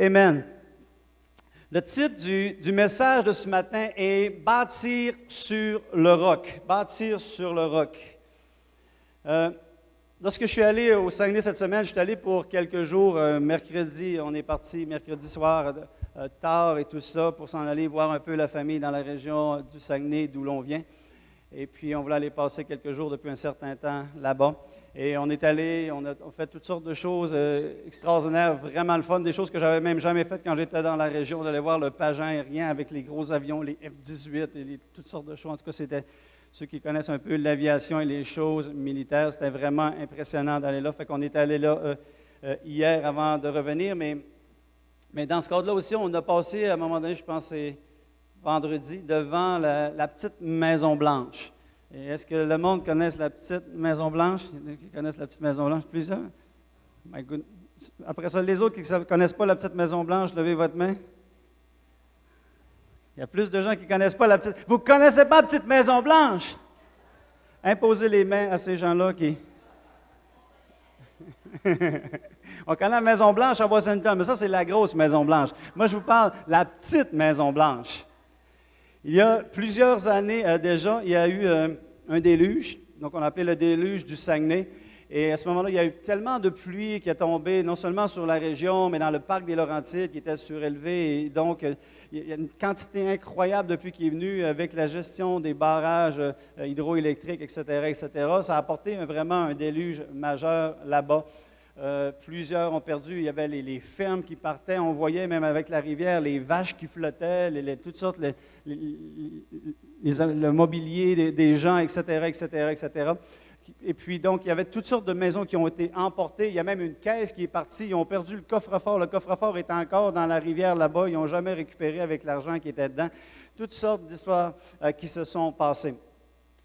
Amen. Le titre du message de ce matin est « Bâtir sur le roc ». Bâtir sur le roc. Lorsque je suis allé au Saguenay cette semaine, je suis allé pour quelques jours. Mercredi, on est parti mercredi soir tard et tout ça pour s'en aller voir un peu la famille dans la région du Saguenay d'où l'on vient. Et puis, on voulait aller passer quelques jours depuis un certain temps là-bas. Et on est allé, on a fait toutes sortes de choses extraordinaires, vraiment le fun, des choses que j'avais même jamais faites quand j'étais dans la région, d'aller voir le Pageant aérien avec les gros avions, les F-18 et toutes sortes de choses. En tout cas, c'était ceux qui connaissent un peu l'aviation et les choses militaires. C'était vraiment impressionnant d'aller là. Fait qu'on est allé là hier avant de revenir. Mais dans ce cadre-là aussi, on a passé à un moment donné, je pense c'est vendredi, devant la petite Maison-Blanche. Et est-ce que le monde connaisse la petite Maison-Blanche? Il y en a qui connaissent la petite Maison-Blanche? Plusieurs? My goodness. Après ça, les autres qui ne connaissent pas la petite Maison-Blanche, levez votre main. Il y a plus de gens qui ne connaissent pas la petite... Vous ne connaissez pas la petite Maison-Blanche? Imposez les mains à ces gens-là qui... On connaît la Maison-Blanche à Washington, mais ça, c'est la grosse Maison-Blanche. Moi, je vous parle de la petite Maison-Blanche. Il y a plusieurs années déjà, il y a eu un déluge, donc on appelait le déluge du Saguenay. Et à ce moment-là, il y a eu tellement de pluie qui est tombée, non seulement sur la région, mais dans le parc des Laurentides qui était surélevé. Et donc, il y a une quantité incroyable de pluie qui est venue avec la gestion des barrages hydroélectriques, etc., etc. Ça a apporté vraiment un déluge majeur là-bas. Plusieurs ont perdu, il y avait les fermes qui partaient, on voyait même avec la rivière les vaches qui flottaient, toutes sortes, le mobilier des gens, etc., etc., etc. Et puis donc, il y avait toutes sortes de maisons qui ont été emportées, il y a même une caisse qui est partie, ils ont perdu le coffre-fort est encore dans la rivière là-bas, ils n'ont jamais récupéré avec l'argent qui était dedans. Toutes sortes d'histoires qui se sont passées.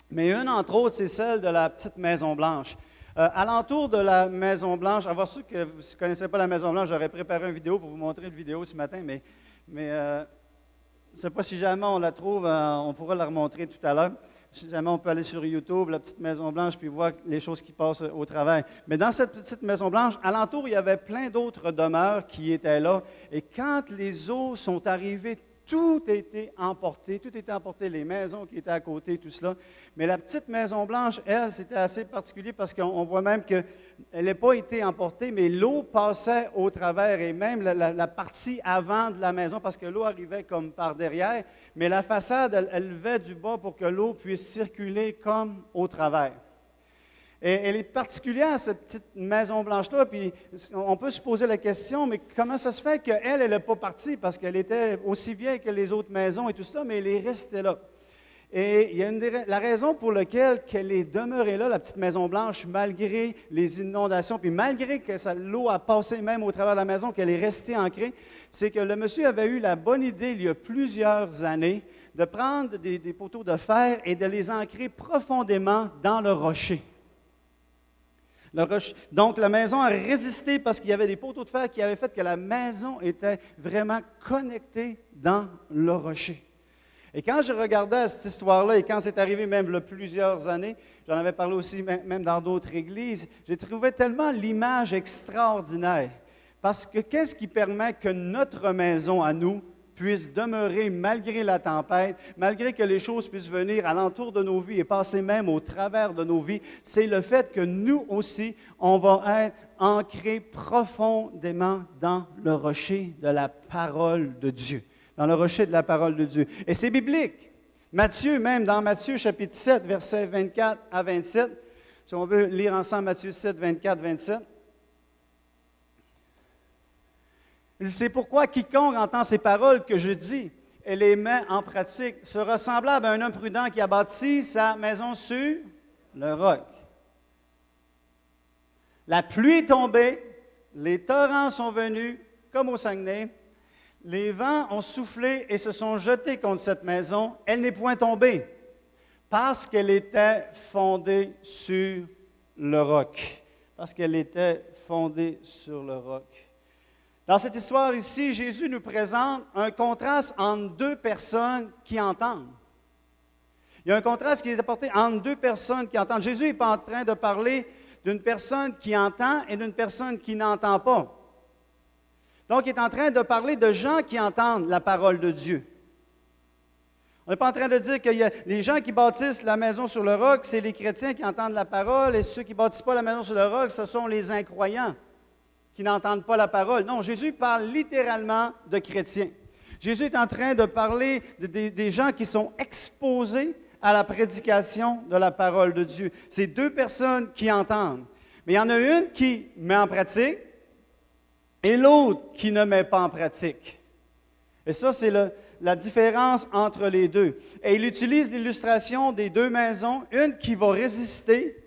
Mais une, entre autres, c'est celle de la petite Maison-Blanche. Alentour de la Maison-Blanche, avoir su que vous ne connaissez pas la Maison-Blanche, j'aurais préparé une vidéo pour vous montrer une vidéo ce matin, mais je ne sais pas si jamais on la trouve, on pourra la remontrer tout à l'heure. Si jamais on peut aller sur YouTube, la petite Maison-Blanche, puis voir les choses qui passent au travail. Mais dans cette petite Maison-Blanche, alentour, il y avait plein d'autres demeures qui étaient là. Et quand les eaux sont arrivées, tout était emporté, les maisons qui étaient à côté, tout cela. Mais la petite Maison-Blanche, elle, c'était assez particulier parce qu'on voit même qu'elle n'a pas été emportée, mais l'eau passait au travers et même la partie avant de la maison parce que l'eau arrivait comme par derrière, mais la façade, elle levait du bas pour que l'eau puisse circuler comme au travers. Et elle est particulière, cette petite Maison-Blanche-là, puis on peut se poser la question, mais comment ça se fait qu'elle n'est pas partie, parce qu'elle était aussi vieille que les autres maisons et tout ça, mais elle est restée là. Et il y a la raison pour laquelle qu'elle est demeurée là, la petite Maison-Blanche, malgré les inondations, puis malgré que l'eau a passé même au travers de la maison, qu'elle est restée ancrée, c'est que le monsieur avait eu la bonne idée, il y a plusieurs années, de prendre des poteaux de fer et de les ancrer profondément dans le rocher. Donc, la maison a résisté parce qu'il y avait des poteaux de fer qui avaient fait que la maison était vraiment connectée dans le rocher. Et quand je regardais cette histoire-là, et quand c'est arrivé même il y a plusieurs années, j'en avais parlé aussi même dans d'autres églises, j'ai trouvé tellement l'image extraordinaire. Parce que qu'est-ce qui permet que notre maison à nous puisse demeurer malgré la tempête, malgré que les choses puissent venir alentour de nos vies et passer même au travers de nos vies, c'est le fait que nous aussi, on va être ancrés profondément dans le rocher de la parole de Dieu, dans le rocher de la parole de Dieu. Et c'est biblique. Matthieu, même dans Matthieu chapitre 7, versets 24 à 27, si on veut lire ensemble Matthieu 7, 24, 27, c'est pourquoi quiconque entend ces paroles que je dis et les met en pratique sera semblable à un homme prudent qui a bâti sa maison sur le roc. La pluie est tombée, les torrents sont venus, comme au Saguenay, les vents ont soufflé et se sont jetés contre cette maison. Elle n'est point tombée parce qu'elle était fondée sur le roc. Parce qu'elle était fondée sur le roc. Dans cette histoire ici, Jésus nous présente un contraste entre deux personnes qui entendent. Il y a un contraste qui est apporté entre deux personnes qui entendent. Jésus n'est pas en train de parler d'une personne qui entend et d'une personne qui n'entend pas. Donc, il est en train de parler de gens qui entendent la parole de Dieu. On n'est pas en train de dire qu'il y a les gens qui bâtissent la maison sur le roc, c'est les chrétiens qui entendent la parole, et ceux qui ne bâtissent pas la maison sur le roc, ce sont les incroyants qui n'entendent pas la parole. Non, Jésus parle littéralement de chrétiens. Jésus est en train de parler des gens qui sont exposés à la prédication de la parole de Dieu. C'est deux personnes qui entendent. Mais il y en a une qui met en pratique et l'autre qui ne met pas en pratique. Et ça, c'est la différence entre les deux. Et il utilise l'illustration des deux maisons, une qui va résister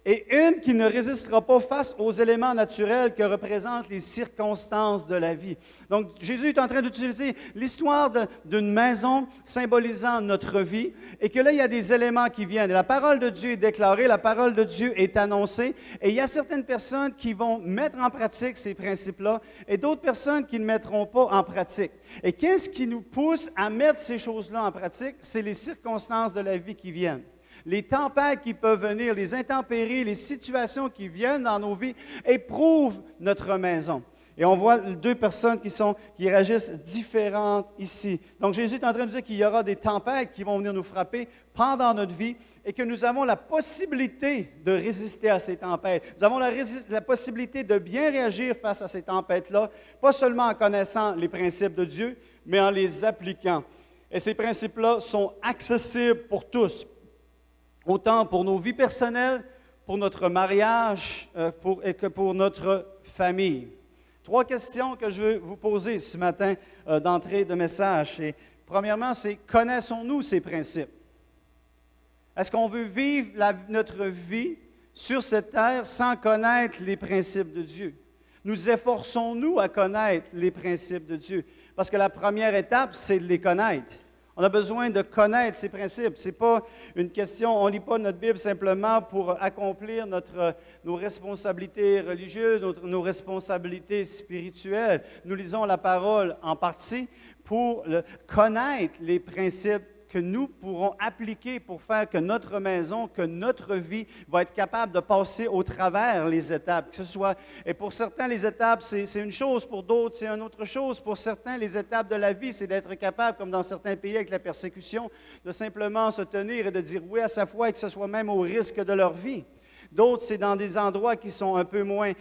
et une qui ne résistera pas face aux éléments naturels que représentent les circonstances de la vie. Donc, Jésus est en train d'utiliser l'histoire d'une maison symbolisant notre vie, et que là, il y a des éléments qui viennent. La parole de Dieu est déclarée, la parole de Dieu est annoncée, et il y a certaines personnes qui vont mettre en pratique ces principes-là, et d'autres personnes qui ne mettront pas en pratique. Et qu'est-ce qui nous pousse à mettre ces choses-là en pratique? C'est les circonstances de la vie qui viennent. Les tempêtes qui peuvent venir, les intempéries, les situations qui viennent dans nos vies éprouvent notre maison. Et on voit deux personnes qui réagissent différentes ici. Donc Jésus est en train de dire qu'il y aura des tempêtes qui vont venir nous frapper pendant notre vie et que nous avons la possibilité de résister à ces tempêtes. Nous avons la possibilité de bien réagir face à ces tempêtes-là, pas seulement en connaissant les principes de Dieu, mais en les appliquant. Et ces principes-là sont accessibles pour tous. Autant pour nos vies personnelles, pour notre mariage et que pour notre famille. 3 questions que je veux vous poser ce matin d'entrée de message. Et, premièrement, c'est connaissons-nous ces principes? Est-ce qu'on veut vivre notre vie sur cette terre sans connaître les principes de Dieu? Nous efforçons-nous à connaître les principes de Dieu? Parce que la première étape, c'est de les connaître. On a besoin de connaître ces principes. Ce n'est pas une question, on ne lit pas notre Bible simplement pour accomplir nos responsabilités religieuses, nos responsabilités spirituelles. Nous lisons la parole en partie pour connaître les principes que nous pourrons appliquer pour faire que notre maison, que notre vie va être capable de passer au travers les étapes. Que ce soit, et pour certains, les étapes, c'est une chose, pour d'autres, c'est une autre chose. Pour certains, les étapes de la vie, c'est d'être capable, comme dans certains pays avec la persécution, de simplement se tenir et de dire oui à sa foi et que ce soit même au risque de leur vie. D'autres, c'est dans des endroits qui sont un peu moins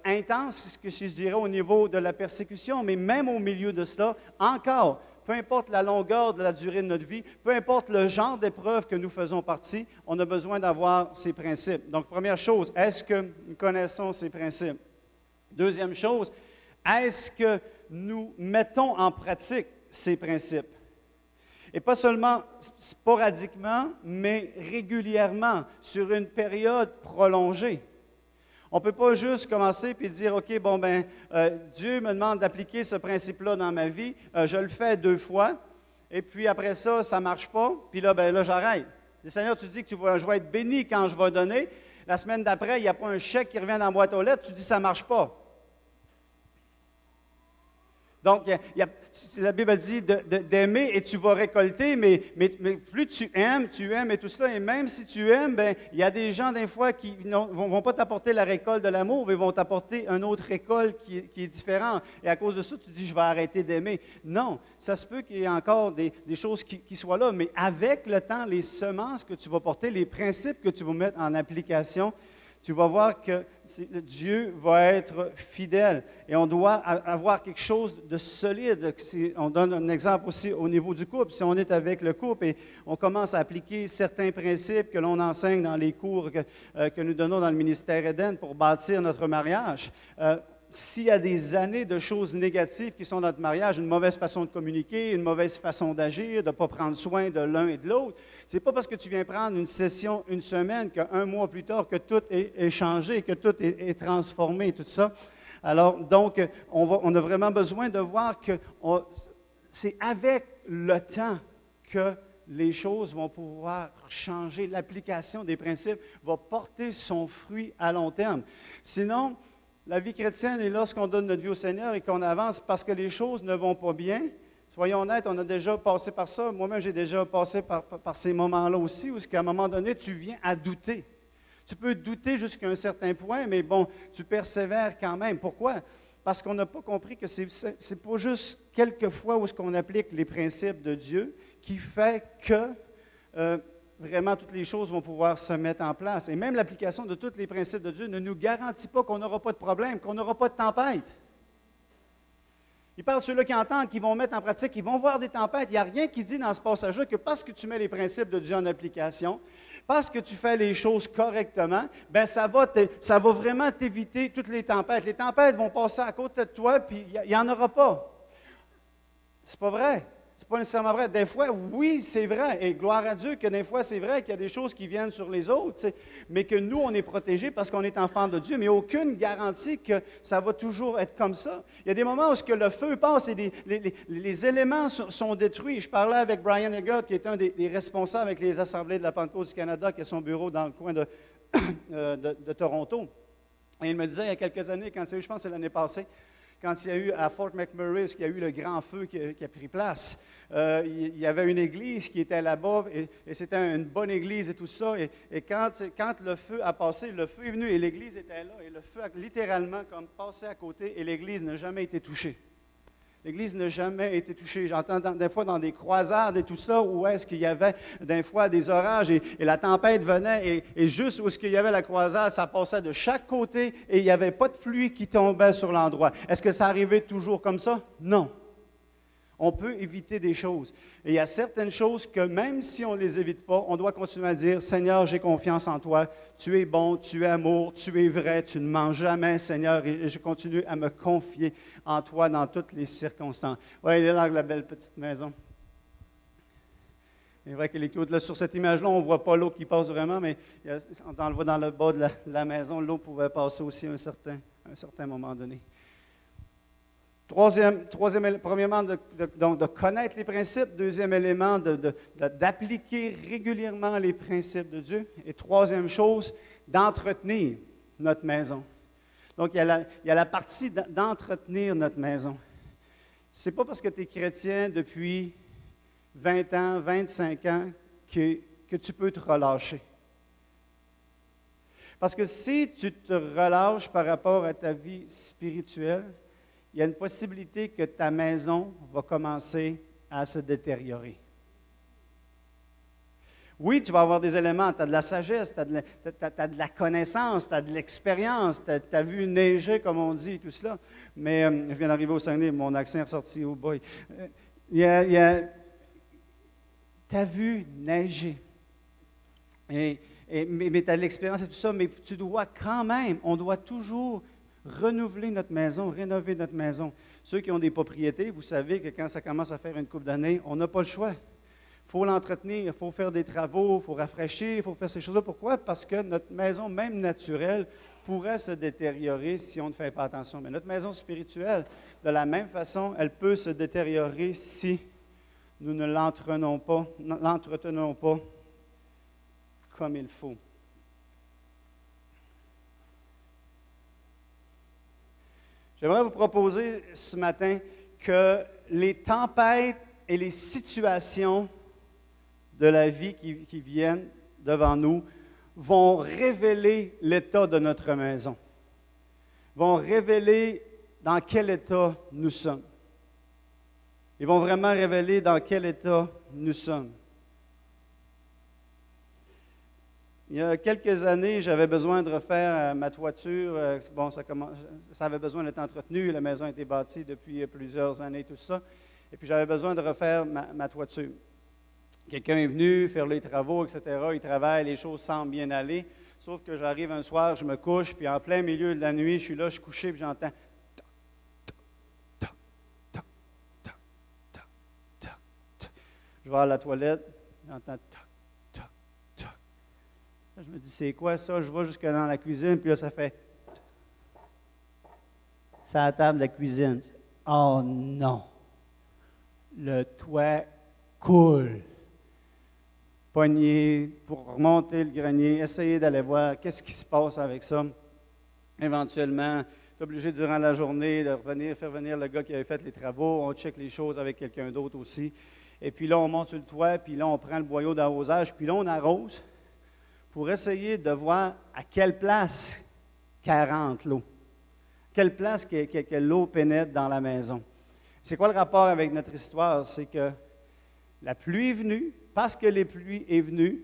intenses, que je dirais au niveau de la persécution, mais même au milieu de cela, encore, peu importe la longueur de la durée de notre vie, peu importe le genre d'épreuve que nous faisons partie, on a besoin d'avoir ces principes. Donc, première chose, est-ce que nous connaissons ces principes? Deuxième chose, est-ce que nous mettons en pratique ces principes? Et pas seulement sporadiquement, mais régulièrement, sur une période prolongée. On ne peut pas juste commencer et dire, OK, Dieu me demande d'appliquer ce principe-là dans ma vie, je le fais 2 fois, et puis après ça, ça ne marche pas, puis là, j'arrête. Le Seigneur, tu dis que je vais être béni quand je vais donner. La semaine d'après, il n'y a pas un chèque qui revient dans la boîte aux lettres, tu dis ça ne marche pas. Donc, la Bible dit d'aimer et tu vas récolter, mais plus tu aimes et tout cela. Et même si tu aimes, il y a des gens, des fois, qui ne vont pas t'apporter la récolte de l'amour, mais vont t'apporter une autre récolte qui est différente. Et à cause de ça, tu dis, je vais arrêter d'aimer. Non, ça se peut qu'il y ait encore des choses qui soient là, mais avec le temps, les semences que tu vas porter, les principes que tu vas mettre en application, tu vas voir que Dieu va être fidèle et on doit avoir quelque chose de solide. On donne un exemple aussi au niveau du couple. Si on est avec le couple et on commence à appliquer certains principes que l'on enseigne dans les cours que nous donnons dans le ministère Eden pour bâtir notre mariage, s'il y a des années de choses négatives qui sont dans notre mariage, une mauvaise façon de communiquer, une mauvaise façon d'agir, de ne pas prendre soin de l'un et de l'autre, ce n'est pas parce que tu viens prendre une session une semaine qu'un mois plus tard que tout est changé, que tout est transformé et tout ça. Alors, donc, on a vraiment besoin de voir que c'est avec le temps que les choses vont pouvoir changer. L'application des principes va porter son fruit à long terme. Sinon, la vie chrétienne est lorsqu'on donne notre vie au Seigneur et qu'on avance parce que les choses ne vont pas bien. Soyons honnêtes, on a déjà passé par ça. Moi-même, j'ai déjà passé par ces moments-là aussi, où à un moment donné, tu viens à douter. Tu peux douter jusqu'à un certain point, mais bon, tu persévères quand même. Pourquoi? parce qu'on n'a pas compris que c'est pas juste quelques fois où ce qu'on applique les principes de Dieu qui fait que vraiment toutes les choses vont pouvoir se mettre en place. Et même l'application de tous les principes de Dieu ne nous garantit pas qu'on n'aura pas de problème, qu'on n'aura pas de tempête. Il parle ceux-là qui entendent, qui vont mettre en pratique, qui vont voir des tempêtes. Il n'y a rien qui dit dans ce passage-là que parce que tu mets les principes de Dieu en application, parce que tu fais les choses correctement, bien, ça va vraiment t'éviter toutes les tempêtes. Les tempêtes vont passer à côté de toi, puis il n'y en aura pas. C'est pas vrai. C'est pas nécessairement vrai. Des fois, oui, c'est vrai. Et gloire à Dieu que des fois, c'est vrai qu'il y a des choses qui viennent sur les autres, tu sais, mais que nous, on est protégés parce qu'on est enfant de Dieu, mais aucune garantie que ça va toujours être comme ça. Il y a des moments où ce que le feu passe et les éléments sont détruits. Je parlais avec Brian Eggert, qui est un des responsables avec les Assemblées de la Pentecôte du Canada, qui a son bureau dans le coin de Toronto. Et il me disait, il y a quelques années, quand il y a eu, je pense que c'est l'année passée, quand il y a eu à Fort McMurray, il y a eu le grand feu qui a pris place, il y avait une église qui était là-bas, et c'était une bonne église et tout ça. Et quand le feu a passé, le feu est venu et l'église était là, et le feu a littéralement comme passé à côté, et l'église n'a jamais été touchée. L'Église n'a jamais été touchée. J'entends des fois dans des croisades et tout ça, où est-ce qu'il y avait des fois des orages et la tempête venait et juste où est-ce qu'il y avait la croisade, ça passait de chaque côté et il n'y avait pas de pluie qui tombait sur l'endroit. Est-ce que ça arrivait toujours comme ça? Non. On peut éviter des choses. Et il y a certaines choses que même si on ne les évite pas, on doit continuer à dire, Seigneur, j'ai confiance en toi, tu es bon, tu es amour, tu es vrai, tu ne mens jamais, Seigneur, et je continue à me confier en toi dans toutes les circonstances. Oui, il est là, la belle petite maison. C'est vrai qu'elle est cute. Là, sur cette image-là, on ne voit pas l'eau qui passe vraiment, mais on le voit dans le bas de la maison, l'eau pouvait passer aussi à un certain moment donné. Premièrement, de connaître les principes. Deuxième élément, d'appliquer régulièrement les principes de Dieu. Et troisième chose, d'entretenir notre maison. Donc, il y a la partie d'entretenir notre maison. Ce n'est pas parce que tu es chrétien depuis 20 ans, 25 ans, que tu peux te relâcher. Parce que si tu te relâches par rapport à ta vie spirituelle, il y a une possibilité que ta maison va commencer à se détériorer. Oui, tu vas avoir des éléments, tu as de la sagesse, tu as de la connaissance, tu as de l'expérience, tu as vu neiger, comme on dit, et tout cela. Mais je viens d'arriver au Saguenay, mon accent est ressorti, oh boy. Tu as vu neiger. Mais tu as de l'expérience et tout ça, mais tu dois quand même, on doit toujours renouveler notre maison, rénover notre maison. Ceux qui ont des propriétés, vous savez que quand ça commence à faire une couple d'années, on n'a pas le choix. Il faut l'entretenir, il faut faire des travaux, il faut rafraîchir, il faut faire ces choses-là. Pourquoi? Parce que notre maison, même naturelle, pourrait se détériorer si on ne fait pas attention. Mais notre maison spirituelle, de la même façon, elle peut se détériorer si nous ne l'entretenons pas comme il faut. J'aimerais vous proposer ce matin que les tempêtes et les situations de la vie qui viennent devant nous vont révéler l'état de notre maison, vont révéler dans quel état nous sommes. Ils vont vraiment révéler dans quel état nous sommes. Il y a quelques années, j'avais besoin de refaire ma toiture. Bon, ça avait besoin d'être entretenu. La maison a été bâtie depuis plusieurs années, tout ça. Et puis, j'avais besoin de refaire ma toiture. Quelqu'un est venu faire les travaux, etc. Il travaille, les choses semblent bien aller. Sauf que j'arrive un soir, je me couche, puis en plein milieu de la nuit, je suis là, je suis couché, puis j'entends toc, toc, toc, toc, toc, toc, toc, toc. Je vais à la toilette, j'entends toc. Je me dis, c'est quoi ça? Je vais jusque dans la cuisine, puis là, ça fait... C'est à la table de la cuisine. Oh non! Le toit coule. Pogner pour remonter le grenier, essayer d'aller voir qu'est-ce qui se passe avec ça. Éventuellement, tu es obligé durant la journée de faire venir le gars qui avait fait les travaux. On check les choses avec quelqu'un d'autre aussi. Et puis là, on monte sur le toit, puis là, on prend le boyau d'arrosage, puis là, on arrose pour essayer de voir à quelle place qu'elle rentre l'eau. Quelle place que l'eau pénètre dans la maison. C'est quoi le rapport avec notre histoire? C'est que la pluie est venue, parce que la pluie est venue,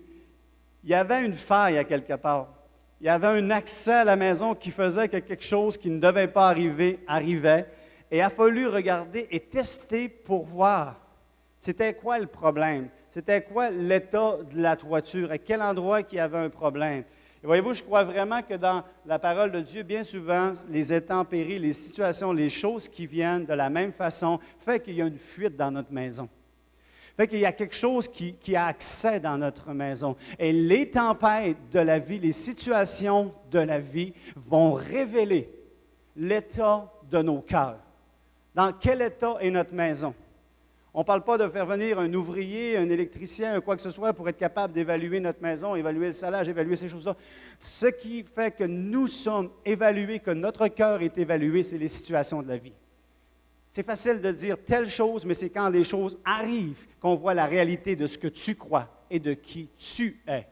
il y avait une faille à quelque part. Il y avait un accès à la maison qui faisait que quelque chose qui ne devait pas arriver arrivait. Et il a fallu regarder et tester pour voir c'était quoi le problème, c'était quoi l'état de la toiture, à quel endroit il y avait un problème. Et voyez-vous, je crois vraiment que dans la parole de Dieu, bien souvent, les intempéries, les situations, les choses qui viennent de la même façon, fait qu'il y a une fuite dans notre maison. Fait qu'il y a quelque chose qui a accès dans notre maison. Et les tempêtes de la vie, les situations de la vie vont révéler l'état de nos cœurs. Dans quel état est notre maison? On ne parle pas de faire venir un ouvrier, un électricien, quoi que ce soit pour être capable d'évaluer notre maison, évaluer le salaire, évaluer ces choses-là. Ce qui fait que nous sommes évalués, que notre cœur est évalué, c'est les situations de la vie. C'est facile de dire telle chose, mais c'est quand les choses arrivent qu'on voit la réalité de ce que tu crois et de qui tu es.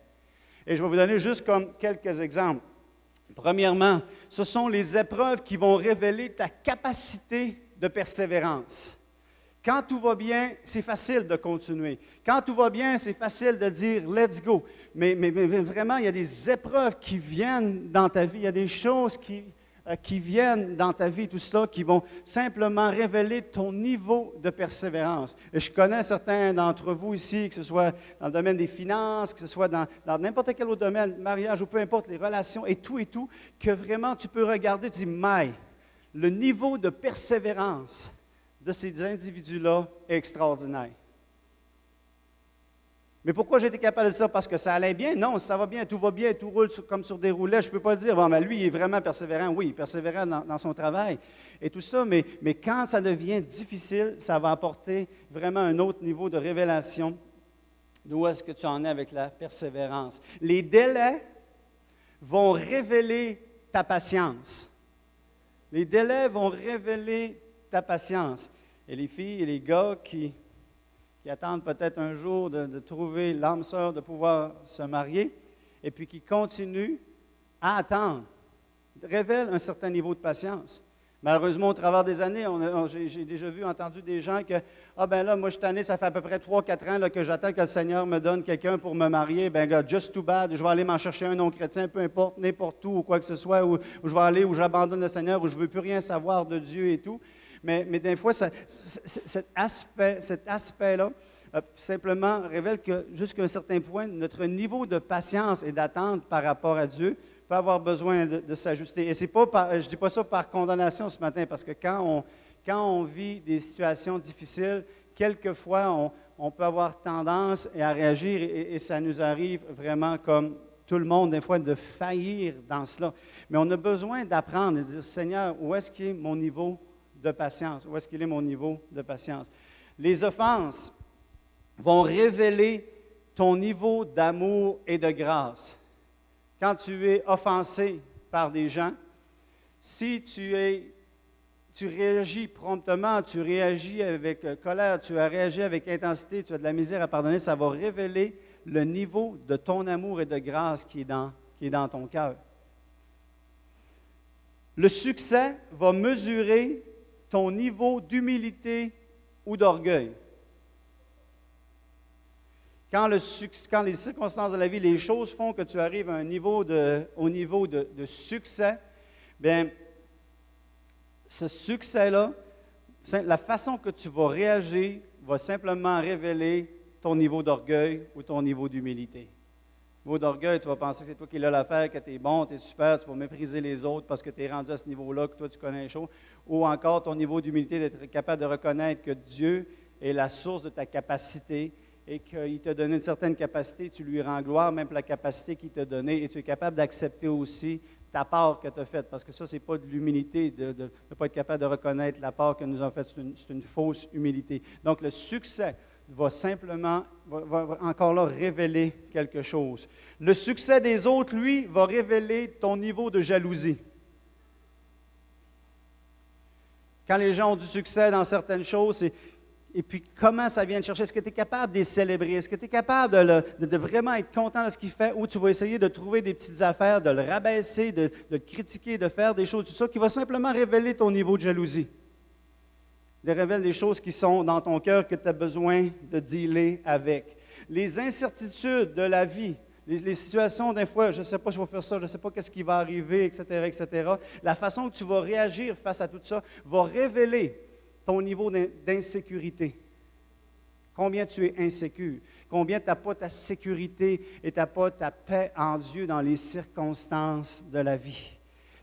Et je vais vous donner juste comme quelques exemples. Premièrement, ce sont les épreuves qui vont révéler ta capacité de persévérance. Quand tout va bien, c'est facile de continuer. Quand tout va bien, c'est facile de dire « let's go ». Mais vraiment, il y a des épreuves qui viennent dans ta vie, il y a des choses qui viennent dans ta vie, tout cela, qui vont simplement révéler ton niveau de persévérance. Et je connais certains d'entre vous ici, que ce soit dans le domaine des finances, que ce soit dans n'importe quel autre domaine, mariage ou peu importe, les relations et tout, que vraiment tu peux regarder et te dire « mais le niveau de persévérance de ces individus-là est extraordinaire. » Mais pourquoi j'ai été capable de ça? Parce que ça allait bien? Non, ça va bien, tout roule comme sur des roulettes. Je ne peux pas dire, bon, mais lui, il est vraiment persévérant. Oui, il est persévérant dans son travail et tout ça, mais quand ça devient difficile, ça va apporter vraiment un autre niveau de révélation d'où est-ce que tu en es avec la persévérance. Les délais vont révéler ta patience. Les délais vont révéler ta patience. Et les filles et les gars qui attendent peut-être un jour de trouver l'âme sœur, de pouvoir se marier, et puis qui continuent à attendre, révèlent un certain niveau de patience. Malheureusement, au travers des années, j'ai déjà entendu des gens que « Ah ben là, moi je suis tanné, ça fait à peu près 3-4 ans là, que j'attends que le Seigneur me donne quelqu'un pour me marier. Ben gars, just too bad, je vais aller m'en chercher un non-chrétien, peu importe, n'importe où, ou quoi que ce soit, où je vais aller, où j'abandonne le Seigneur, où je ne veux plus rien savoir de Dieu et tout. » Mais des fois, cet aspect-là simplement révèle que jusqu'à un certain point, notre niveau de patience et d'attente par rapport à Dieu peut avoir besoin de s'ajuster. Et je ne dis pas ça par condamnation ce matin, parce que quand on vit des situations difficiles, quelquefois, on peut avoir tendance à réagir et ça nous arrive vraiment comme tout le monde, des fois, de faillir dans cela. Mais on a besoin d'apprendre et de dire, Seigneur, où est-ce qu'il est mon niveau de patience? Où est-ce qu'il est mon niveau de patience? Les offenses vont révéler ton niveau d'amour et de grâce. Quand tu es offensé par des gens, si tu réagis promptement, tu réagis avec colère, tu as réagi avec intensité, tu as de la misère à pardonner, ça va révéler le niveau de ton amour et de grâce qui est dans ton cœur. Le succès va mesurer ton niveau d'humilité ou d'orgueil. Quand les circonstances de la vie, les choses font que tu arrives à au niveau de succès, bien, ce succès-là, la façon que tu vas réagir va simplement révéler ton niveau d'orgueil ou ton niveau d'humilité. Niveau d'orgueil, tu vas penser que c'est toi qui l'as l'affaire, que tu es bon, tu es super, tu vas mépriser les autres parce que tu es rendu à ce niveau-là, que toi tu connais les choses. Ou encore ton niveau d'humilité, d'être capable de reconnaître que Dieu est la source de ta capacité et qu'il t'a donné une certaine capacité, tu lui rends gloire, même pour la capacité qu'il t'a donnée, et tu es capable d'accepter aussi ta part que tu as faite, parce que ça, ce n'est pas de l'humilité, de ne pas être capable de reconnaître la part que nous avons faite, c'est une fausse humilité. Donc, le succès va simplement, va encore là, révéler quelque chose. Le succès des autres, lui, va révéler ton niveau de jalousie. Quand les gens ont du succès dans certaines choses, Et puis, comment ça vient te chercher? Est-ce que tu es capable de les célébrer? Est-ce que tu es capable de vraiment être content de ce qu'il fait? Ou tu vas essayer de trouver des petites affaires, de le rabaisser, de le critiquer, de faire des choses, tout ça, qui va simplement révéler ton niveau de jalousie. De révéler des choses qui sont dans ton cœur que tu as besoin de dealer avec. Les incertitudes de la vie, les situations, des fois, je ne sais pas si je vais faire ça, je ne sais pas qu'est-ce qui va arriver, etc., etc. La façon que tu vas réagir face à tout ça va révéler ton niveau d'insécurité. Combien tu es insécure. Combien tu n'as pas ta sécurité et tu n'as pas ta paix en Dieu dans les circonstances de la vie.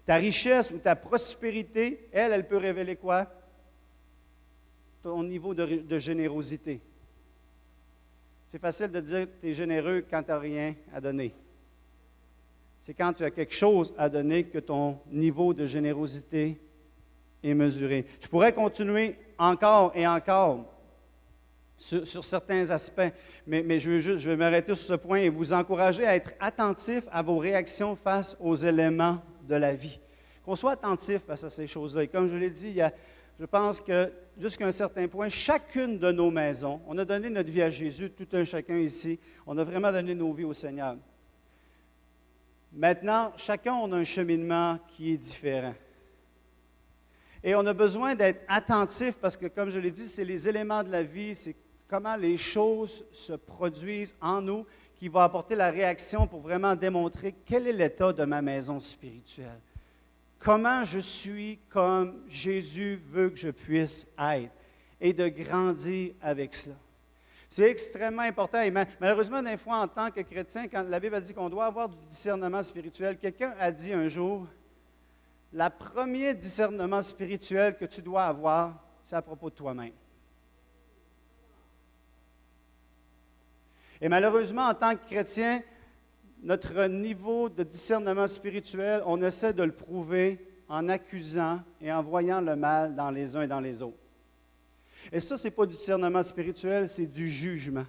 Ta richesse ou ta prospérité, elle peut révéler quoi? Ton niveau de générosité. C'est facile de dire que tu es généreux quand tu n'as rien à donner. C'est quand tu as quelque chose à donner que ton niveau de générosité est mesuré. Je pourrais continuer encore et encore sur certains aspects, mais je vais m'arrêter sur ce point et vous encourager à être attentif à vos réactions face aux éléments de la vie. Qu'on soit attentif face à ces choses-là. Et comme je l'ai dit, je pense que jusqu'à un certain point, chacune de nos maisons, on a donné notre vie à Jésus, tout un chacun ici, on a vraiment donné nos vies au Seigneur. Maintenant, chacun on a un cheminement qui est différent. Et on a besoin d'être attentif parce que, comme je l'ai dit, c'est les éléments de la vie, c'est comment les choses se produisent en nous qui va apporter la réaction pour vraiment démontrer quel est l'état de ma maison spirituelle. Comment je suis comme Jésus veut que je puisse être et de grandir avec cela. C'est extrêmement important. Et malheureusement, des fois, en tant que chrétien, quand la Bible a dit qu'on doit avoir du discernement spirituel, quelqu'un a dit un jour, le premier discernement spirituel que tu dois avoir, c'est à propos de toi-même. Et malheureusement, en tant que chrétien, notre niveau de discernement spirituel, on essaie de le prouver en accusant et en voyant le mal dans les uns et dans les autres. Et ça, ce n'est pas du discernement spirituel, c'est du jugement.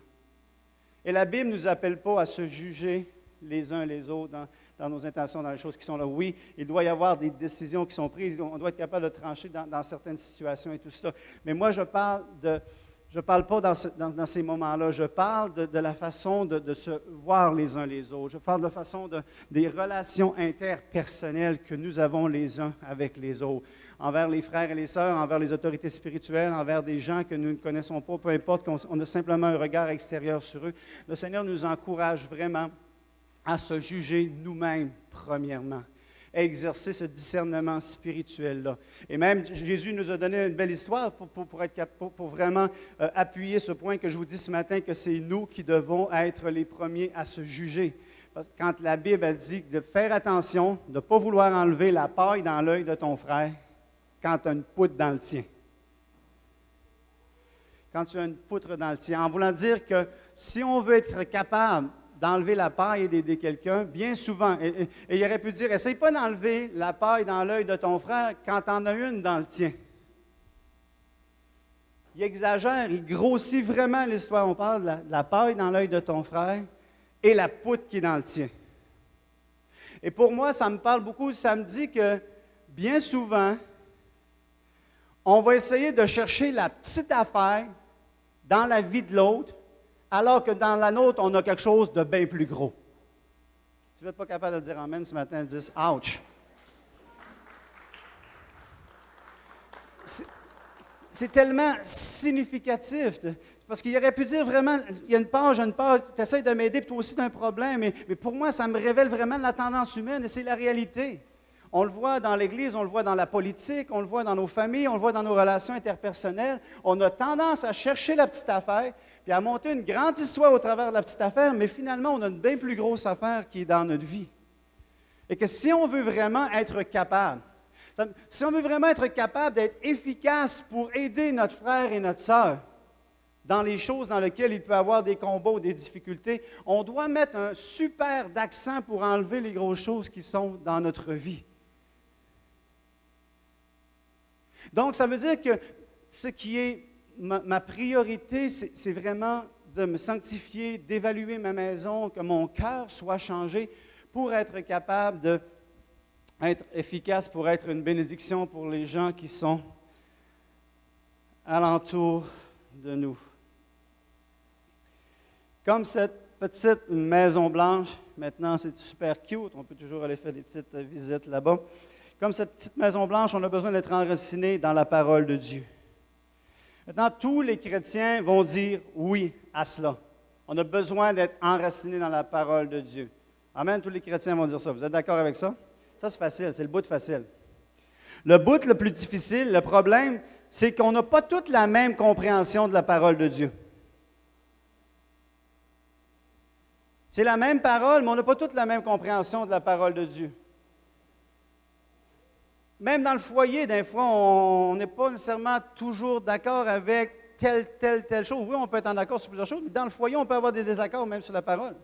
Et la Bible ne nous appelle pas à se juger les uns les autres dans nos intentions, dans les choses qui sont là. Oui, il doit y avoir des décisions qui sont prises, on doit être capable de trancher dans certaines situations et tout ça. Mais moi, je parle pas dans ces moments-là. Je parle de la façon de se voir les uns les autres. Je parle de la façon des relations interpersonnelles que nous avons les uns avec les autres. Envers les frères et les sœurs, envers les autorités spirituelles, envers des gens que nous ne connaissons pas, peu importe qu'on a simplement un regard extérieur sur eux. Le Seigneur nous encourage vraiment à se juger nous-mêmes, premièrement. À exercer ce discernement spirituel-là. Et même, Jésus nous a donné une belle histoire pour vraiment appuyer ce point que je vous dis ce matin, que c'est nous qui devons être les premiers à se juger. Parce que quand la Bible a dit de faire attention, de ne pas vouloir enlever la paille dans l'œil de ton frère quand tu as une poutre dans le tien. Quand tu as une poutre dans le tien. En voulant dire que si on veut être capable d'enlever la paille et d'aider quelqu'un, bien souvent. Et il aurait pu dire, essaye pas d'enlever la paille dans l'œil de ton frère quand tu en as une dans le tien. Il exagère, il grossit vraiment l'histoire. On parle de la paille dans l'œil de ton frère et la poutre qui est dans le tien. Et pour moi, ça me parle beaucoup, ça me dit que bien souvent, on va essayer de chercher la petite affaire dans la vie de l'autre, alors que dans la nôtre, on a quelque chose de bien plus gros. Si vous n'êtes pas capable de dire Amen ce matin, dis « Ouch ». C'est tellement significatif, parce qu'il aurait pu dire vraiment, il y a une page, tu essaies de m'aider, puis toi aussi tu as un problème, mais pour moi, ça me révèle vraiment la tendance humaine, et c'est la réalité. On le voit dans l'Église, on le voit dans la politique, on le voit dans nos familles, on le voit dans nos relations interpersonnelles. On a tendance à chercher la petite affaire, puis à monter une grande histoire au travers de la petite affaire, mais finalement, on a une bien plus grosse affaire qui est dans notre vie. Et que si on veut vraiment être capable, d'être efficace pour aider notre frère et notre sœur dans les choses dans lesquelles il peut avoir des combats ou des difficultés, on doit mettre un super d'accent pour enlever les grosses choses qui sont dans notre vie. Donc, ça veut dire que ce qui est ma priorité, c'est vraiment de me sanctifier, d'évaluer ma maison, que mon cœur soit changé pour être capable d'être efficace, pour être une bénédiction pour les gens qui sont alentour de nous. Comme cette petite Maison Blanche, maintenant c'est super cute, on peut toujours aller faire des petites visites là-bas. Comme cette petite Maison Blanche, on a besoin d'être enraciné dans la parole de Dieu. Maintenant, tous les chrétiens vont dire oui à cela. On a besoin d'être enraciné dans la parole de Dieu. Amen, tous les chrétiens vont dire ça. Vous êtes d'accord avec ça? Ça, c'est facile, c'est le bout facile. Le bout le plus difficile, le problème, c'est qu'on n'a pas toute la même compréhension de la parole de Dieu. C'est la même parole, mais on n'a pas toute la même compréhension de la parole de Dieu. Même dans le foyer, des fois, on n'est pas nécessairement toujours d'accord avec telle chose. Oui, on peut être en accord sur plusieurs choses, mais dans le foyer, on peut avoir des désaccords même sur la parole.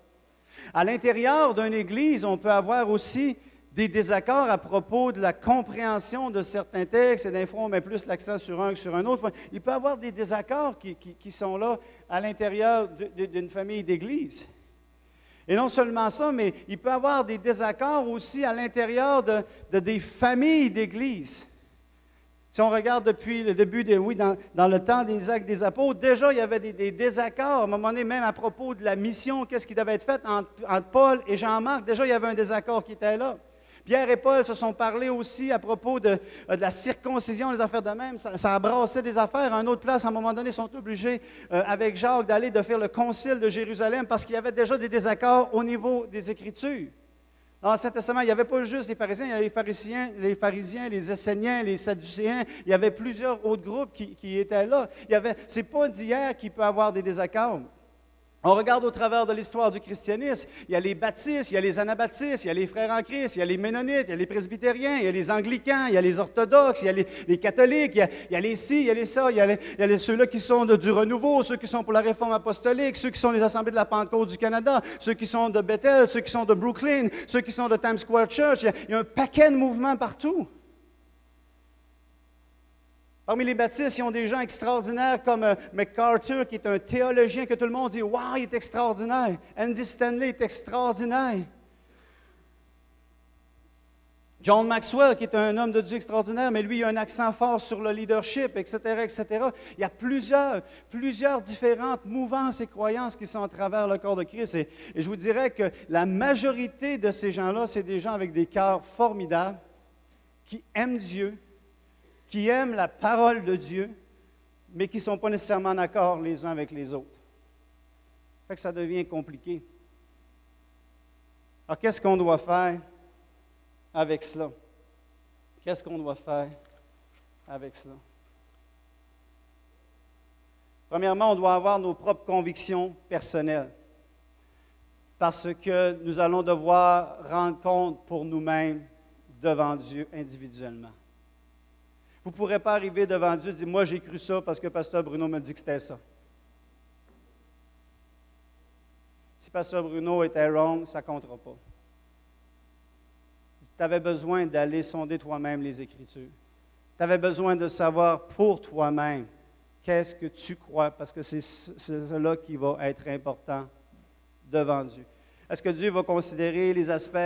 À l'intérieur d'une église, on peut avoir aussi des désaccords à propos de la compréhension de certains textes, et des fois, on met plus l'accent sur un que sur un autre. Il peut y avoir des désaccords qui sont là à l'intérieur d'une famille d'église. Et non seulement ça, mais il peut y avoir des désaccords aussi à l'intérieur de des familles d'église. Si on regarde depuis le début, dans le temps des Actes des Apôtres, déjà il y avait des désaccords, à un moment donné, même à propos de la mission, qu'est-ce qui devait être fait entre Paul et Jean-Marc, déjà il y avait un désaccord qui était là. Pierre et Paul se sont parlé aussi à propos de la circoncision, les affaires de même. Ça a brassé des affaires. À une autre place, à un moment donné, ils sont obligés, avec Jacques, de faire le concile de Jérusalem parce qu'il y avait déjà des désaccords au niveau des Écritures. Dans l'Ancien Testament, il n'y avait pas juste les pharisiens, il y avait les pharisiens, les Esséniens, les Sadducéens. Il y avait plusieurs autres groupes qui étaient là. Ce n'est pas d'hier qu'il peut y avoir des désaccords. On regarde au travers de l'histoire du christianisme, il y a les baptistes, il y a les anabaptistes, il y a les frères en Christ, il y a les ménonites, il y a les presbytériens, il y a les anglicans, il y a les orthodoxes, il y a les catholiques, il y a les ci, il y a les ça, il y a ceux-là qui sont du renouveau, ceux qui sont pour la réforme apostolique, ceux qui sont des assemblées de la Pentecôte du Canada, ceux qui sont de Bethel, ceux qui sont de Brooklyn, ceux qui sont de Times Square Church. Il y a un paquet de mouvements partout. Parmi les baptistes, ils ont des gens extraordinaires comme MacArthur, qui est un théologien que tout le monde dit « Wow, il est extraordinaire! » Andy Stanley est extraordinaire. John Maxwell, qui est un homme de Dieu extraordinaire, mais lui, il a un accent fort sur le leadership, etc., etc. Il y a plusieurs différentes mouvances et croyances qui sont à travers le corps de Christ. Et je vous dirais que la majorité de ces gens-là, c'est des gens avec des cœurs formidables, qui aiment Dieu, qui aiment la parole de Dieu, mais qui ne sont pas nécessairement en accord les uns avec les autres. Ça fait que ça devient compliqué. Alors, qu'est-ce qu'on doit faire avec cela? Qu'est-ce qu'on doit faire avec cela? Premièrement, on doit avoir nos propres convictions personnelles, parce que nous allons devoir rendre compte pour nous-mêmes devant Dieu individuellement. Vous ne pourrez pas arriver devant Dieu et dire « Moi, j'ai cru ça parce que Pasteur Bruno m'a dit que c'était ça. » Si Pasteur Bruno était wrong, ça ne comptera pas. Tu avais besoin d'aller sonder toi-même les Écritures. Tu avais besoin de savoir pour toi-même qu'est-ce que tu crois, parce que c'est cela qui va être important devant Dieu. Est-ce que Dieu va considérer les aspects,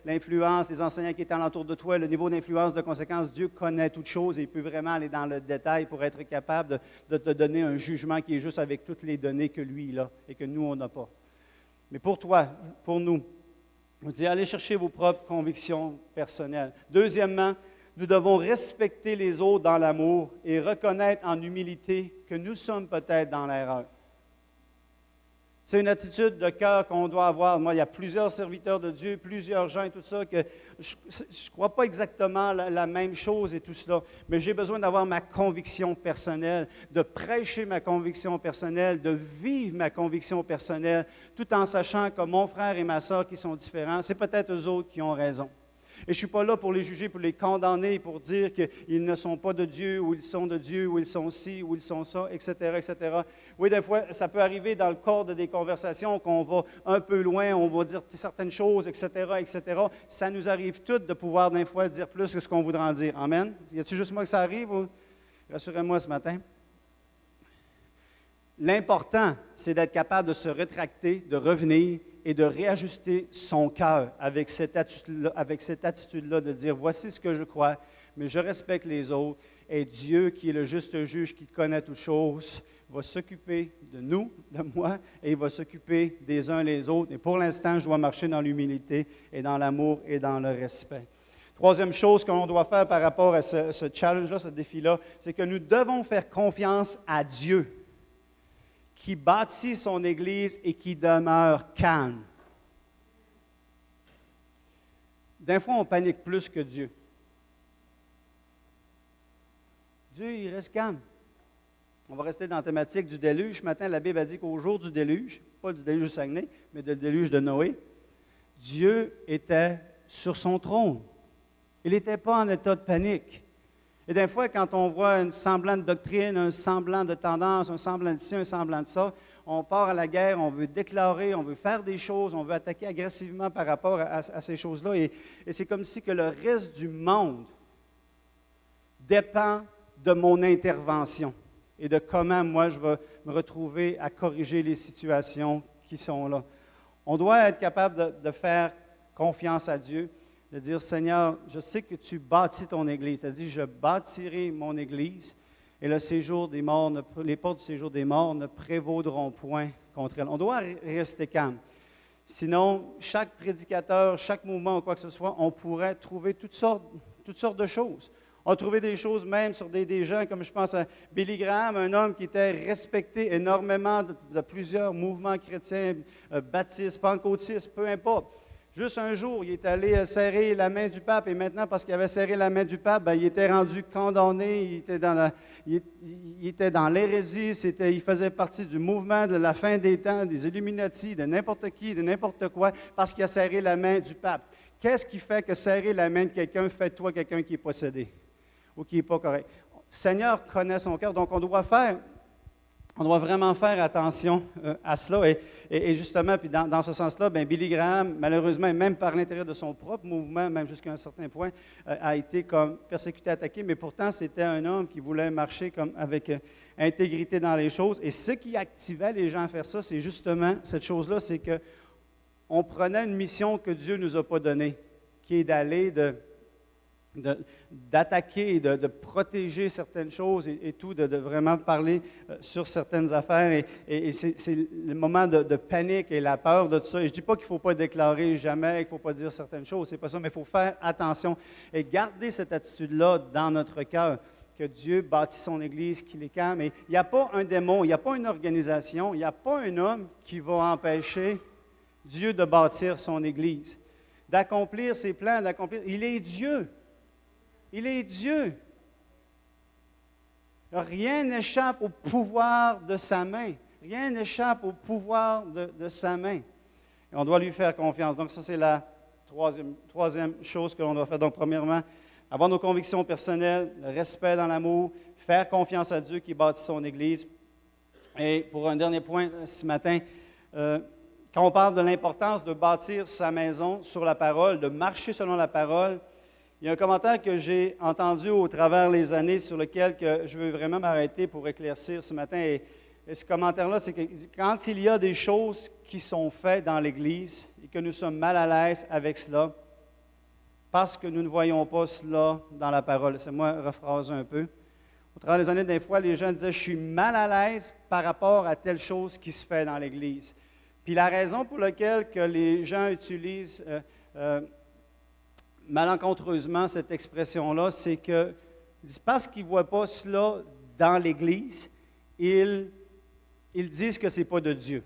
l'influence, les enseignants qui étaient alentour de toi, le niveau d'influence, de conséquence? Dieu connaît toutes choses et il peut vraiment aller dans le détail pour être capable de te donner un jugement qui est juste avec toutes les données que lui, il a et que nous, on n'a pas. Mais pour toi, pour nous, on dit allez chercher vos propres convictions personnelles. Deuxièmement, nous devons respecter les autres dans l'amour et reconnaître en humilité que nous sommes peut-être dans l'erreur. C'est une attitude de cœur qu'on doit avoir. Moi, il y a plusieurs serviteurs de Dieu, plusieurs gens et tout ça, que je ne crois pas exactement la même chose et tout cela, mais j'ai besoin d'avoir ma conviction personnelle, de prêcher ma conviction personnelle, de vivre ma conviction personnelle, tout en sachant que mon frère et ma soeur qui sont différents, c'est peut-être eux autres qui ont raison. Et je ne suis pas là pour les juger, pour les condamner, pour dire qu'ils ne sont pas de Dieu, ou ils sont de Dieu, ou ils sont ci, ou ils sont ça, etc., etc. Oui, des fois, ça peut arriver dans le cadre de des conversations qu'on va un peu loin, on va dire certaines choses, etc., etc. Ça nous arrive toutes de pouvoir, des fois, dire plus que ce qu'on voudrait en dire. Amen? Y a-t-il juste moi que ça arrive? Ou? Rassurez-moi ce matin. L'important, c'est d'être capable de se rétracter, de revenir et de réajuster son cœur avec cette attitude-là de dire, voici ce que je crois, mais je respecte les autres. Et Dieu, qui est le juste juge, qui connaît toutes choses, va s'occuper de nous, de moi, et il va s'occuper des uns les autres. Et pour l'instant, je dois marcher dans l'humilité et dans l'amour et dans le respect. Troisième chose qu'on doit faire par rapport à ce challenge-là, ce défi-là, c'est que nous devons faire confiance à Dieu, qui bâtit son Église et qui demeure calme. Des fois, on panique plus que Dieu. Dieu, il reste calme. On va rester dans la thématique du déluge. Ce matin, la Bible a dit qu'au jour du déluge, pas du déluge du Saguenay, mais du déluge de Noé, Dieu était sur son trône. Il n'était pas en état de panique. Et des fois, quand on voit un semblant de doctrine, un semblant de tendance, un semblant de ci, un semblant de ça, on part à la guerre, on veut déclarer, on veut faire des choses, on veut attaquer agressivement par rapport à ces choses-là. Et c'est comme si que le reste du monde dépend de mon intervention et de comment moi je vais me retrouver à corriger les situations qui sont là. On doit être capable de faire confiance à Dieu, de dire, Seigneur, je sais que tu bâtis ton Église. Tu as dit, je bâtirai mon Église et le séjour des morts, les portes du séjour des morts ne prévaudront point contre elle. On doit rester calme. Sinon, chaque prédicateur, chaque mouvement ou quoi que ce soit, on pourrait trouver toutes sortes de choses. On a trouvé des choses même sur des gens, comme je pense à Billy Graham, un homme qui était respecté énormément de plusieurs mouvements chrétiens, baptistes, pentecôtistes, peu importe. Juste un jour, il est allé serrer la main du pape et maintenant, parce qu'il avait serré la main du pape, il était rendu condamné, il était dans l'hérésie, il faisait partie du mouvement de la fin des temps, des Illuminati, de n'importe qui, de n'importe quoi, parce qu'il a serré la main du pape. Qu'est-ce qui fait que serrer la main de quelqu'un fait de toi quelqu'un qui est possédé ou qui n'est pas correct? Le Seigneur connaît son cœur, donc on doit vraiment faire attention à cela. Et justement, puis dans ce sens-là, Billy Graham, malheureusement, et même par l'intérieur de son propre mouvement, même jusqu'à un certain point, a été comme persécuté, attaqué, mais pourtant, c'était un homme qui voulait marcher comme avec intégrité dans les choses. Et ce qui activait les gens à faire ça, c'est justement cette chose-là, c'est qu'on prenait une mission que Dieu ne nous a pas donnée, qui est d'aller d'attaquer, de protéger certaines choses et tout, de vraiment parler sur certaines affaires. Et c'est le moment de panique et la peur de tout ça. Et je ne dis pas qu'il ne faut pas déclarer jamais, qu'il ne faut pas dire certaines choses, c'est pas ça, mais il faut faire attention et garder cette attitude-là dans notre cœur, que Dieu bâtit son Église, qu'il est calme. Et il n'y a pas un démon, il n'y a pas une organisation, il n'y a pas un homme qui va empêcher Dieu de bâtir son Église, d'accomplir ses plans, d'accomplir. Il est Dieu. Il est Dieu. Rien n'échappe au pouvoir de sa main. Rien n'échappe au pouvoir de sa main. Et on doit lui faire confiance. Donc, ça, c'est la troisième chose que l'on doit faire. Donc, premièrement, avoir nos convictions personnelles, le respect dans l'amour, faire confiance à Dieu qui bâtit son Église. Et pour un dernier point ce matin, quand on parle de l'importance de bâtir sa maison sur la parole, de marcher selon la parole, il y a un commentaire que j'ai entendu au travers les années sur lequel que je veux vraiment m'arrêter pour éclaircir ce matin. Et ce commentaire-là, c'est que quand il y a des choses qui sont faites dans l'Église et que nous sommes mal à l'aise avec cela, parce que nous ne voyons pas cela dans la parole. C'est moi, rephrase un peu. Au travers des années, des fois, les gens disaient « Je suis mal à l'aise par rapport à telle chose qui se fait dans l'Église. » Puis la raison pour laquelle que les gens utilisent malencontreusement cette expression-là, c'est que parce qu'ils ne voient pas cela dans l'Église, ils disent que ce n'est pas de Dieu.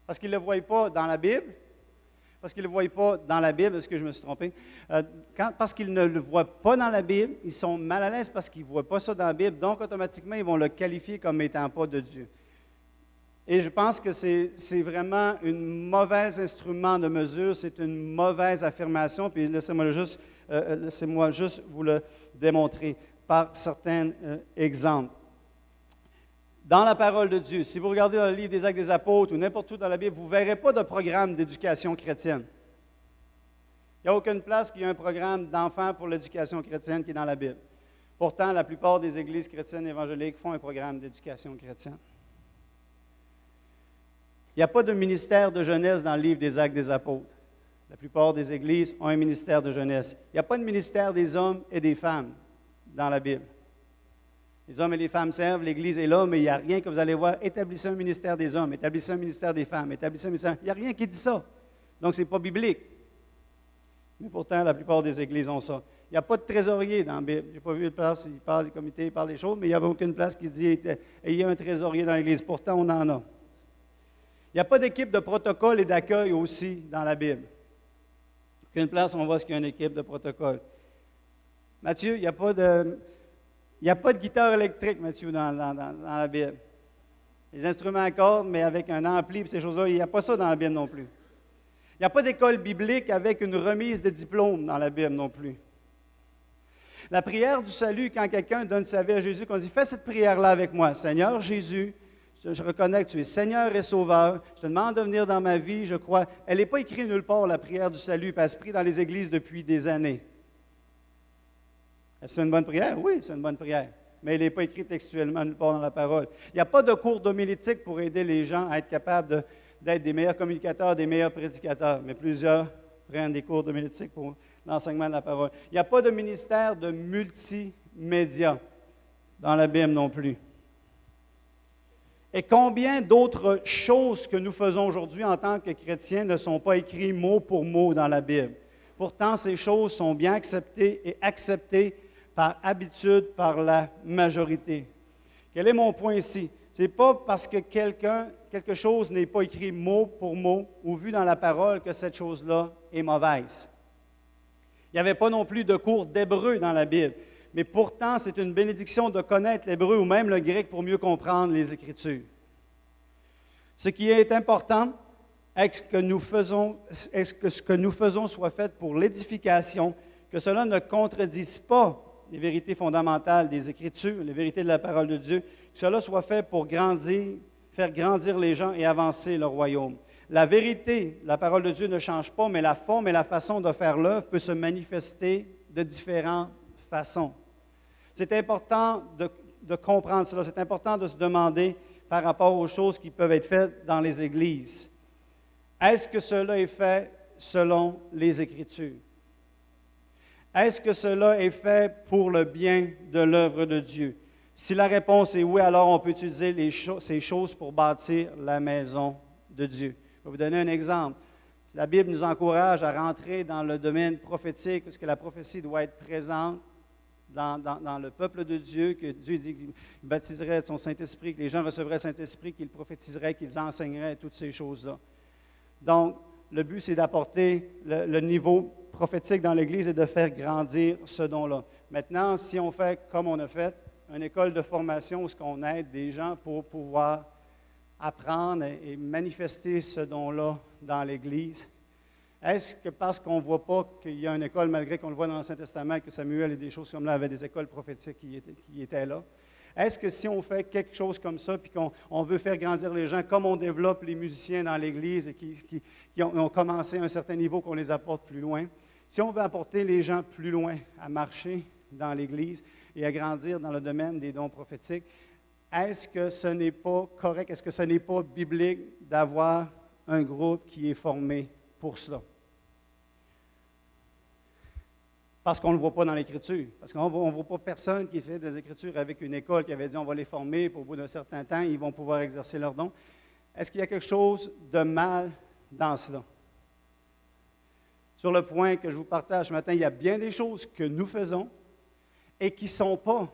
Parce qu'ils ne le voient pas dans la Bible. Parce qu'ils ne le voient pas dans la Bible, est-ce que je me suis trompé? Parce qu'ils ne le voient pas dans la Bible, ils sont mal à l'aise parce qu'ils ne voient pas ça dans la Bible, donc automatiquement, ils vont le qualifier comme étant pas de Dieu. Et je pense que c'est vraiment un mauvais instrument de mesure, c'est une mauvaise affirmation, puis laissez-moi juste vous le démontrer par certains exemples. Dans la parole de Dieu, si vous regardez dans le livre des Actes des Apôtres ou n'importe où dans la Bible, vous ne verrez pas de programme d'éducation chrétienne. Il n'y a aucune place qu'il y ait un programme d'enfants pour l'éducation chrétienne qui est dans la Bible. Pourtant, la plupart des églises chrétiennes évangéliques font un programme d'éducation chrétienne. Il n'y a pas de ministère de jeunesse dans le livre des Actes des Apôtres. La plupart des églises ont un ministère de jeunesse. Il n'y a pas de ministère des hommes et des femmes dans la Bible. Les hommes et les femmes servent, l'Église est là, mais il n'y a rien que vous allez voir. Établissez un ministère des hommes, établissez un ministère des femmes, établissez un ministère. Il n'y a rien qui dit ça. Donc, ce n'est pas biblique. Mais pourtant, la plupart des églises ont ça. Il n'y a pas de trésorier dans la Bible. Je n'ai pas vu de place, il parle des comités, il parle des choses, mais il n'y a aucune place qui dit ayez un trésorier dans l'Église. Pourtant, on en a. Il n'y a pas d'équipe de protocole et d'accueil aussi dans la Bible. Aucune place, on voit ce qu'il y a une équipe de protocole. Matthieu, il n'y a pas de guitare électrique, Matthieu, dans la Bible. Les instruments à cordes, mais avec un ampli et ces choses-là, il n'y a pas ça dans la Bible non plus. Il n'y a pas d'école biblique avec une remise de diplôme dans la Bible non plus. La prière du salut, quand quelqu'un donne sa vie à Jésus, qu'on dit « Fais cette prière-là avec moi. Seigneur Jésus, je reconnais que tu es Seigneur et Sauveur. Je te demande de venir dans ma vie, je crois. » Elle n'est pas écrite nulle part, la prière du salut, puis elle se prie dans les églises depuis des années. Est-ce que c'est une bonne prière? Oui, c'est une bonne prière. Mais elle n'est pas écrite textuellement nulle part dans la parole. Il n'y a pas de cours d'homilétique pour aider les gens à être capables d'être des meilleurs communicateurs, des meilleurs prédicateurs. Mais plusieurs prennent des cours d'homilétique pour l'enseignement de la parole. Il n'y a pas de ministère de multimédia dans la Bible non plus. Et combien d'autres choses que nous faisons aujourd'hui en tant que chrétiens ne sont pas écrites mot pour mot dans la Bible? Pourtant, ces choses sont bien acceptées et acceptées par habitude par la majorité. Quel est mon point ici? Ce n'est pas parce que quelque chose n'est pas écrit mot pour mot ou vu dans la parole que cette chose-là est mauvaise. Il n'y avait pas non plus de cours d'hébreu dans la Bible, mais pourtant, c'est une bénédiction de connaître l'hébreu ou même le grec pour mieux comprendre les Écritures. Ce qui est important, est-ce que ce que nous faisons soit fait pour l'édification, que cela ne contredise pas les vérités fondamentales des Écritures, les vérités de la parole de Dieu, que cela soit fait pour faire grandir les gens et avancer le royaume. La vérité, la parole de Dieu ne change pas, mais la forme et la façon de faire l'œuvre peut se manifester de différentes façons. C'est important de comprendre cela, c'est important de se demander par rapport aux choses qui peuvent être faites dans les églises. Est-ce que cela est fait selon les Écritures? Est-ce que cela est fait pour le bien de l'œuvre de Dieu? Si la réponse est oui, alors on peut utiliser ces choses pour bâtir la maison de Dieu. Je vais vous donner un exemple. La Bible nous encourage à rentrer dans le domaine prophétique, parce que la prophétie doit être présente dans le peuple de Dieu, que Dieu dit qu'il baptiserait de son Saint-Esprit, que les gens recevraient le Saint-Esprit, qu'ils prophétiseraient, qu'ils enseigneraient, toutes ces choses-là. Donc, le but, c'est d'apporter le niveau prophétique dans l'Église et de faire grandir ce don-là. Maintenant, si on fait comme on a fait, une école de formation où on aide des gens pour pouvoir apprendre et manifester ce don-là dans l'Église, est-ce que parce qu'on ne voit pas qu'il y a une école, malgré qu'on le voit dans l'Ancien Testament, que Samuel et des choses comme là avaient des écoles prophétiques qui étaient là, est-ce que si on fait quelque chose comme ça, puis qu'on veut faire grandir les gens, comme on développe les musiciens dans l'Église et qui ont commencé à un certain niveau, qu'on les apporte plus loin, si on veut apporter les gens plus loin à marcher dans l'Église et à grandir dans le domaine des dons prophétiques, est-ce que ce n'est pas correct, est-ce que ce n'est pas biblique d'avoir un groupe qui est formé pour cela? Parce qu'on ne le voit pas dans l'Écriture. Parce qu'on ne voit pas personne qui fait des Écritures avec une école qui avait dit on va les former, puis au bout d'un certain temps, ils vont pouvoir exercer leurs dons. Est-ce qu'il y a quelque chose de mal dans cela? Sur le point que je vous partage ce matin, il y a bien des choses que nous faisons et qui ne sont pas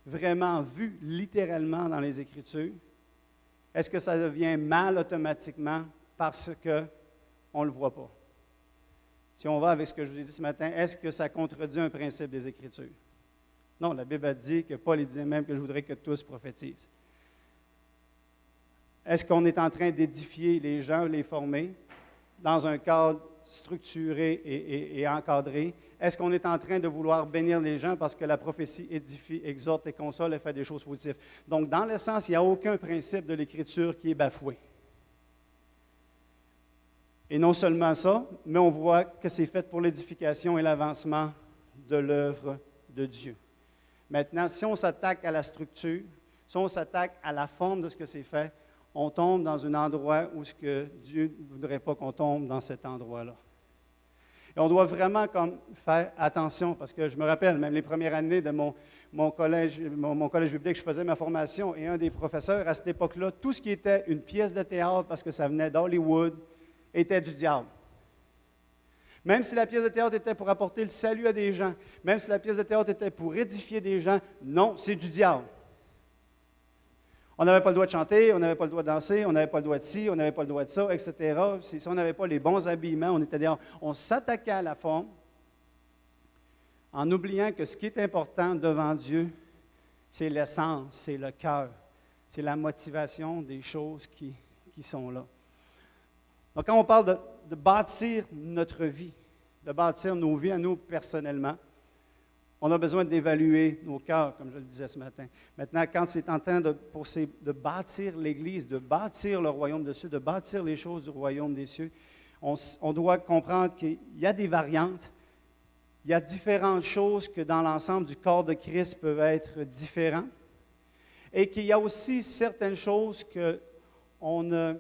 vraiment vues littéralement dans les Écritures. Est-ce que ça devient mal automatiquement parce qu'on ne le voit pas? Si on va avec ce que je vous ai dit ce matin, est-ce que ça contredit un principe des Écritures? Non, la Bible a dit que Paul dit même que je voudrais que tous prophétisent. Est-ce qu'on est en train d'édifier les gens, les former dans un cadre structuré et encadré? Est-ce qu'on est en train de vouloir bénir les gens parce que la prophétie édifie, exhorte et console et fait des choses positives? Donc, dans l'essence, il n'y a aucun principe de l'Écriture qui est bafoué. Et non seulement ça, mais on voit que c'est fait pour l'édification et l'avancement de l'œuvre de Dieu. Maintenant, si on s'attaque à la structure, si on s'attaque à la forme de ce que c'est fait, on tombe dans un endroit où ce que Dieu ne voudrait pas qu'on tombe dans cet endroit-là. Et Et on doit vraiment comme faire attention, parce que je me rappelle, même les premières années de mon collège biblique, je faisais ma formation, et un des professeurs, à cette époque-là, tout ce qui était une pièce de théâtre, parce que ça venait d'Hollywood, était du diable. Même si la pièce de théâtre était pour apporter le salut à des gens, même si la pièce de théâtre était pour édifier des gens, non, c'est du diable. On n'avait pas le droit de chanter, on n'avait pas le droit de danser, on n'avait pas le droit de ci, on n'avait pas le droit de ça, etc. Si on n'avait pas les bons habillements, on était dehors. On s'attaquait à la forme en oubliant que ce qui est important devant Dieu, c'est l'essence, c'est le cœur, c'est la motivation des choses qui sont là. Donc, quand on parle de bâtir notre vie, de bâtir nos vies à nous personnellement, on a besoin d'évaluer nos cœurs, comme je le disais ce matin. Maintenant, quand c'est en train de bâtir l'Église, de bâtir le royaume des cieux, de bâtir les choses du royaume des cieux, on doit comprendre qu'il y a des variantes, il y a différentes choses que dans l'ensemble du corps de Christ peuvent être différents, et qu'il y a aussi certaines choses qu'on ne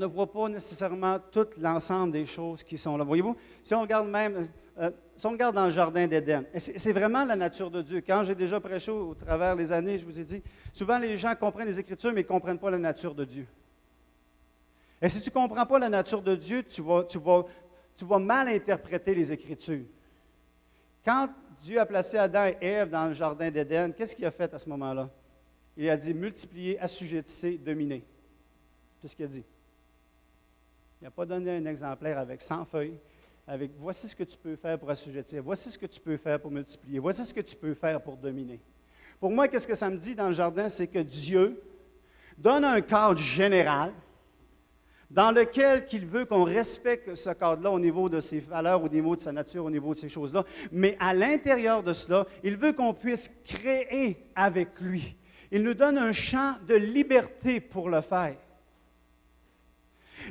voit pas nécessairement tout l'ensemble des choses qui sont là. Voyez-vous, si on regarde dans le jardin d'Éden, c'est vraiment la nature de Dieu. Quand j'ai déjà prêché au travers les années, je vous ai dit, souvent les gens comprennent les Écritures, mais ils ne comprennent pas la nature de Dieu. Et si tu ne comprends pas la nature de Dieu, tu vas mal interpréter les Écritures. Quand Dieu a placé Adam et Ève dans le jardin d'Éden, qu'est-ce qu'il a fait à ce moment-là? Il a dit, multipliez, assujettissez, dominez. C'est ce qu'il a dit. Il n'a pas donné un exemplaire avec 100 feuilles, avec voici ce que tu peux faire pour assujettir, voici ce que tu peux faire pour multiplier, voici ce que tu peux faire pour dominer. Pour moi, qu'est-ce que ça me dit dans le jardin? C'est que Dieu donne un cadre général dans lequel il veut qu'on respecte ce cadre-là au niveau de ses valeurs, au niveau de sa nature, au niveau de ces choses-là. Mais à l'intérieur de cela, il veut qu'on puisse créer avec lui. Il nous donne un champ de liberté pour le faire.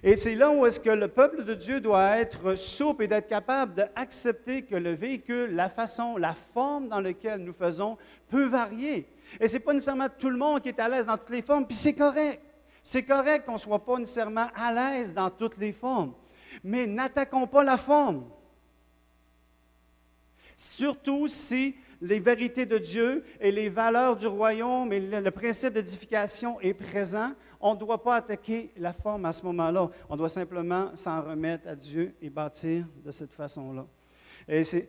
Et c'est là où est-ce que le peuple de Dieu doit être souple et d'être capable d'accepter que le véhicule, la façon, la forme dans laquelle nous faisons peut varier. Et ce n'est pas nécessairement tout le monde qui est à l'aise dans toutes les formes, puis c'est correct. C'est correct qu'on ne soit pas nécessairement à l'aise dans toutes les formes. Mais n'attaquons pas la forme. Surtout si les vérités de Dieu et les valeurs du royaume et le principe d'édification est présent, on ne doit pas attaquer la forme à ce moment-là. On doit simplement s'en remettre à Dieu et bâtir de cette façon-là. Ce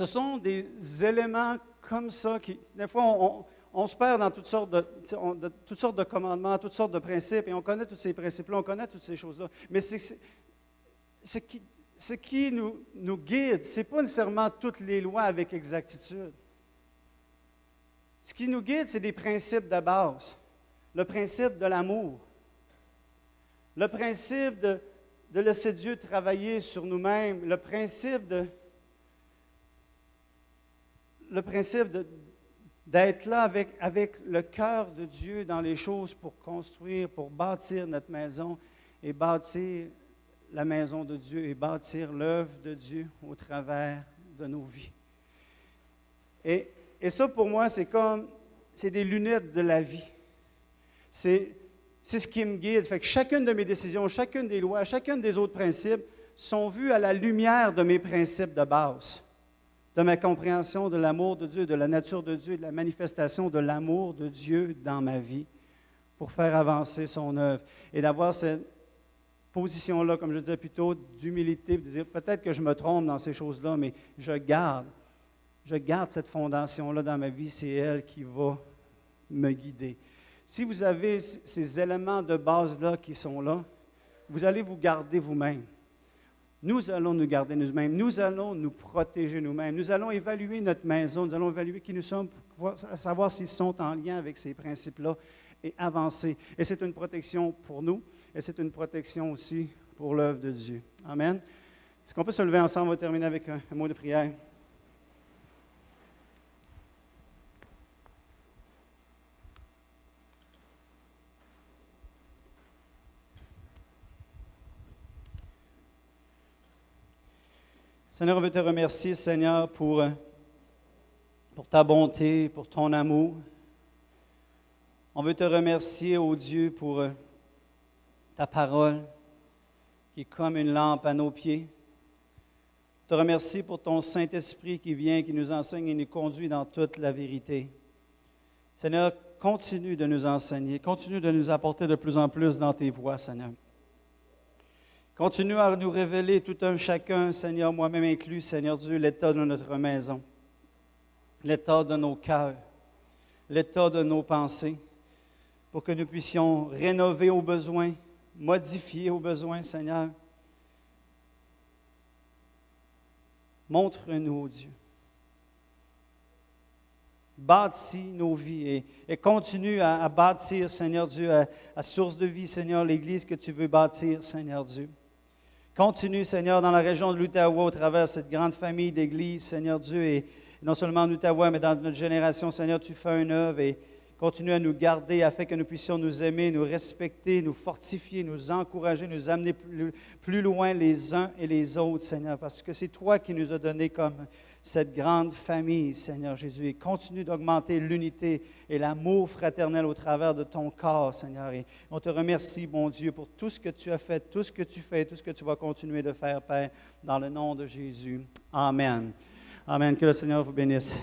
sont des éléments comme ça qui, des fois, on se perd dans toutes sortes de commandements, toutes sortes de principes, et on connaît tous ces principes-là, on connaît toutes ces choses-là. Mais ce qui nous guide, ce n'est pas nécessairement toutes les lois avec exactitude. Ce qui nous guide, c'est des principes de base. Le principe de l'amour. Le principe de laisser Dieu travailler sur nous-mêmes. Le principe d'être là avec le cœur de Dieu dans les choses pour construire, pour bâtir notre maison et bâtir la maison de Dieu et bâtir l'œuvre de Dieu au travers de nos vies. Et ça, pour moi, c'est des lunettes de la vie. C'est ce qui me guide. Fait que chacune de mes décisions, chacune des lois, chacune des autres principes sont vues à la lumière de mes principes de base, de ma compréhension de l'amour de Dieu, de la nature de Dieu, de la manifestation de l'amour de Dieu dans ma vie pour faire avancer son œuvre. Et d'avoir cette position-là, comme je disais plus tôt, d'humilité, de dire peut-être que je me trompe dans ces choses-là, mais je garde cette fondation-là dans ma vie, c'est elle qui va me guider. Si vous avez ces éléments de base-là qui sont là, vous allez vous garder vous-même. Nous allons nous garder nous-mêmes. Nous allons nous protéger nous-mêmes. Nous allons évaluer notre maison. Nous allons évaluer qui nous sommes pour savoir s'ils sont en lien avec ces principes-là et avancer. Et c'est une protection pour nous et c'est une protection aussi pour l'œuvre de Dieu. Amen. Est-ce qu'on peut se lever ensemble? On va terminer avec un mot de prière. Seigneur, on veut te remercier, Seigneur, pour ta bonté, pour ton amour. On veut te remercier, ô Dieu, pour ta parole qui est comme une lampe à nos pieds. Je te remercie pour ton Saint-Esprit qui vient, qui nous enseigne et nous conduit dans toute la vérité. Seigneur, continue de nous enseigner, continue de nous apporter de plus en plus dans tes voies, Seigneur. Continue à nous révéler tout un chacun, Seigneur, moi-même inclus, Seigneur Dieu, l'état de notre maison, l'état de nos cœurs, l'état de nos pensées, pour que nous puissions rénover aux besoins, modifier aux besoins, Seigneur. Montre-nous, oh Dieu. Bâtis nos vies et continue à bâtir, Seigneur Dieu, à source de vie, Seigneur, l'Église que tu veux bâtir, Seigneur Dieu. Continue, Seigneur, dans la région de l'Outaouais, au travers de cette grande famille d'églises, Seigneur Dieu, et non seulement en Outaouais, mais dans notre génération, Seigneur, tu fais une œuvre et continue à nous garder afin que nous puissions nous aimer, nous respecter, nous fortifier, nous encourager, nous amener plus loin les uns et les autres, Seigneur, parce que c'est toi qui nous as donné comme cette grande famille, Seigneur Jésus, et continue d'augmenter l'unité et l'amour fraternel au travers de ton corps, Seigneur. Et on te remercie, mon Dieu, pour tout ce que tu as fait, tout ce que tu fais, tout ce que tu vas continuer de faire, Père, dans le nom de Jésus. Amen. Amen. Que le Seigneur vous bénisse.